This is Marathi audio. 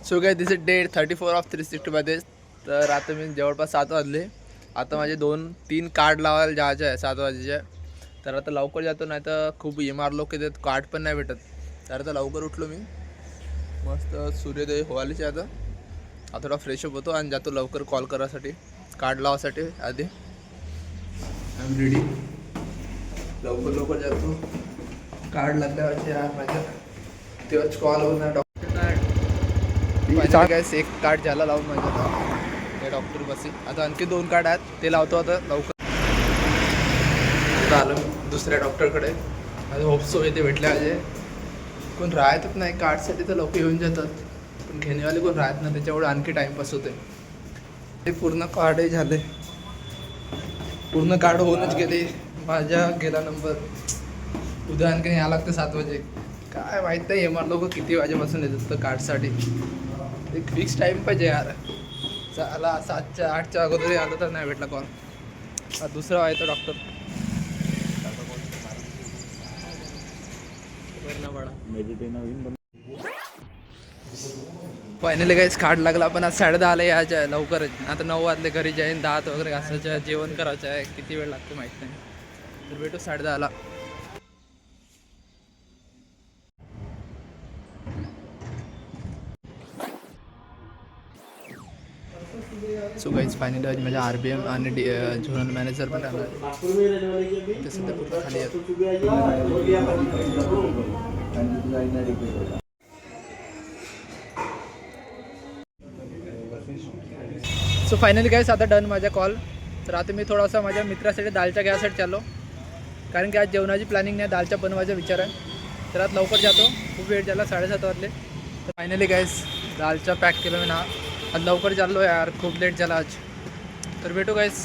सो काय दिस इज डे 34 ऑफ 365 days. तर आता मी जवळपास 7 वाजले. आता माझे 2-3 कार्ड लावायला जायचे आहे 7 वाजेचे. तर आता लवकर जातो, नाही तर खूप लोक येतात, कार्ड पण नाही भेटत. तर आता लवकर उठलो मी, मस्त सूर्योदय व्हायलाच आता. आता थोडा फ्रेशअप होतो आणि जातो लवकर कॉल करायसाठी, कार्ड लावासाठी. आधी आय एम रेडी, लवकर जातो. कार्ड लागल्यावर यार माझ्या तेव्हाच कॉल होणार डॉक्टरना. काय एक कार्ड झाला लावून माझ्या त्या डॉक्टर बसी. आता आणखी 2 कार्ड आहेत, ते लावतो आता लवकर. आता आलो दुसऱ्या डॉक्टरकडे. माझं होप्सो येते भेटले माझे. कोण राहतच नाही कार्डसाठी, तर लोक येऊन जातात, पण घेणेवाले कोण राहत नाही, त्याच्यामुळे आणखी टाईमपास होते. ते पूर्ण कार्डही झाले, पूर्ण कार्ड होऊनच गेले. माझ्या गेला नंबर. उद्या आणखी यावं लागतं 7 वाजे. काय माहीत नाही एम.आर लोक किती वाजेपासून येतात तर कार्डसाठी. एक फिक्स टाईम पाहिजे यार. चला 7च्या 8च्या अगोदर आलं तर नाही भेटला कॉल. दुसरा आहे तो डॉक्टर. फायनली काहीच कार्ड लागला, पण आज 10:30 यायचं आहे लवकरच. आता 9 वाजले, घरी जाईन, दात वगैरे घासायचं आहे, जेवण करायचं आहे. किती वेळ लागतो माहीत नाही, तर भेटू 10:30. सो गाईज फायनली आज माझ्या RBM आणि झोनल मॅनेजर पण आला. ते सध्या पूर्ण खाली आहेत. सो फायनली गाईज आता डन माझा कॉल. तर आता मी थोडासा माझ्या मित्रासाठी दालच्या घ्यायसाठी चाललो, कारण की आज जेवणाची प्लॅनिंग नाही, दालच्या बनवायचा विचार आहे. तर आज लवकर जातो, खूप वेळ झाला, 7:30 वाजले. तर फायनली गाईज दालच्या पॅक केलं मी ना. आज लवकर चाललो यार, खूप लेट झाला आज. तर भेटू गाईज.